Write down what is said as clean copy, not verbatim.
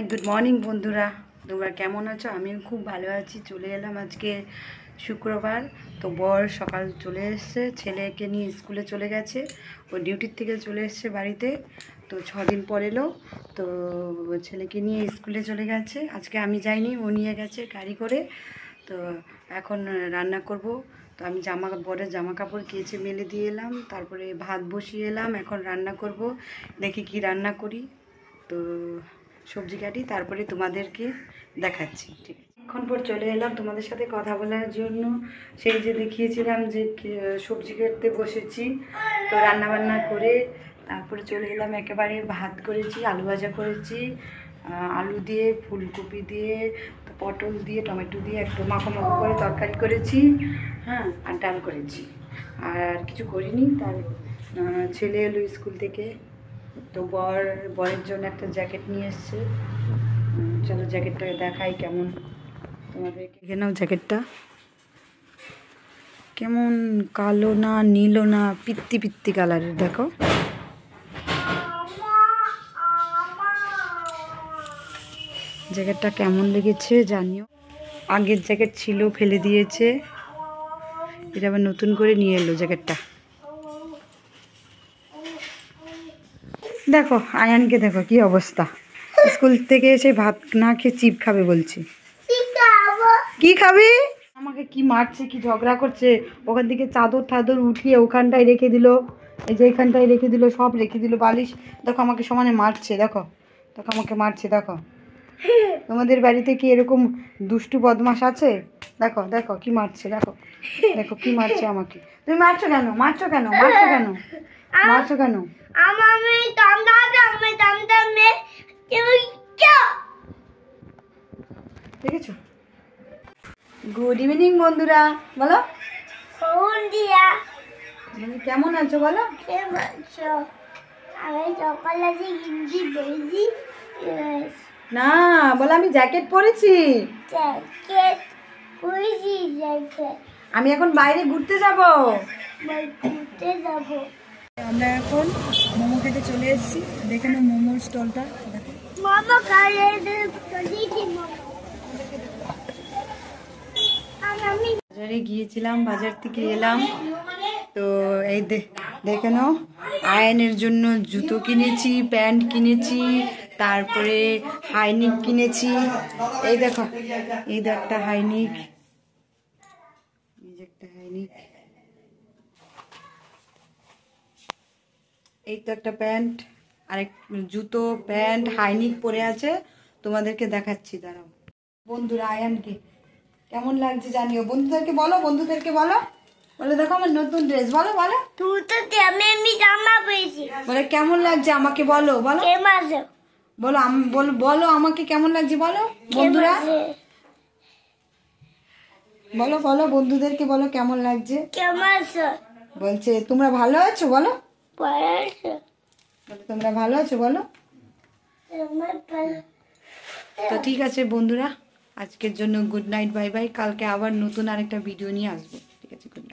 Hi good morning বন্ধুরা, তোমরা কেমন আছো? আমিও খুব ভালো আছি। চলে এলাম আজকে শুক্রবার, তো বর সকাল চলে এসছে, ছেলেকে নিয়ে স্কুলে চলে গেছে, ও ডিউটির থেকে চলে এসছে বাড়িতে। তো 6 দিন পর এলো, তো ছেলেকে নিয়ে স্কুলে চলে গেছে। আজকে আমি যাইনি, ও নিয়ে গেছে গাড়ি করে। তো এখন রান্না করব। তো আমি বরের জামা কাপড় কেচে মেলে দিয়ে এলাম, তারপরে ভাত বসিয়ে এলাম। এখন রান্না করব, দেখি কি রান্না করি। তো সবজি কাটি, তারপরে তোমাদেরকে দেখাচ্ছি। ঠিক আছে, অনেকক্ষণ পর চলে এলাম তোমাদের সাথে কথা বলার জন্য। সেই যে দেখিয়েছিলাম যে সবজি কাটতে বসেছি, তো রান্না বান্না করে তারপরে চলে এলাম। একেবারে ভাত করেছি, আলু ভাজা করেছি, আলু দিয়ে, ফুলকপি দিয়ে, পটল দিয়ে, টমেটো দিয়ে একটু মাখো মাখো করে তরকারি করেছি, হ্যাঁ, আর ডাল করেছি। আর কিছু করিনি। তার ছেলে এলো স্কুল থেকে, তো বরের জন্য একটা জ্যাকেট নিয়ে এসছে। চলো জ্যাকেটটা দেখাই কেমন তোমাদেরকে। দেখে নাও জ্যাকেটটা কেমন, কালো না নীলও না, পিত্তি পিত্তি কালারের। দেখো জ্যাকেটটা কেমন লেগেছে জানিও। আগের জ্যাকেট ছিল, ফেলে দিয়েছে, এটা আবার নতুন করে নিয়ে এলো জ্যাকেটটা। দেখো আয়ানকে, দেখো কি অবস্থা, স্কুল থেকে এসে ভাত না খেয়ে চিপ খাবে বলছে। কি খাবি? আমাকে কি মারছে, কি ঝগড়া করছে। ওখান থেকে চাদর টাদর উঠিয়ে ওখানটায় রেখে দিল, এই যে এখানটায় রেখে দিল, সব রেখে দিল, বালিশ। দেখো আমাকে সমানে মারছে, দেখো দেখো আমাকে মারছে। দেখো তোমাদের বাড়িতে কি এরকম দুষ্টু বদমাশ আছে? দেখো দেখো কি মারছে, দেখো দেখো কি মারছে আমাকে। তুমি মারছো কেন, মারছো কেন, মারছো কেন, মারছো কেন? দেখেছো? গুড ইভিনিং বন্ধুরা, বলো কেমন আছো বলো। না বলো, আমি জ্যাকেট পরেছি। আমি এখন বাইরে ঘুরতে যাব। আমরা এখন মোমো খেতে চলে এসেছি। দেখে নাও মোমোর স্টলটা, দেখো। বাজারে গিয়েছিলাম, বাজার থেকে এলাম, তো এই দেখে নাও আয়নের জন্য জুতো কিনেছি, প্যান্ট কিনেছি, তারপরে হাইনিক কিনেছি। এই দেখো, এই যে একটা হাইনিক, এই যে একটা হাইনিক, এই তো একটা প্যান্ট, আরেক জুতো, প্যান্ট, হাইনিক পরে আছে। তোমাদেরকে দেখাচ্ছি, দাঁড়াও। বন্ধুরা আয়ানকে কেমন লাগছে জানিও। বন্ধুদেরকে বলো, বন্ধুদেরকে বলো, বলে দেখো আমার নতুন ড্রেস, বলো বলো। আমি জামা পেয়েছি, বলে কেমন লাগছে আমাকে বলো, বলো বলো, বলো বলো আমাকে কেমন লাগছে বলো বন্ধুরা, বলো বলো বন্ধুদেরকে বলো কেমন লাগছে। বলছে তোমরা ভালো আছো বলো, তোমরা ভালো আছো বলো। তো ঠিক আছে বন্ধুরা, আজকের জন্য গুড নাইট, বাই বাই। কালকে আবার নতুন আরেকটা ভিডিও নিয়ে আসবো। ঠিক আছে, গুড নাইট।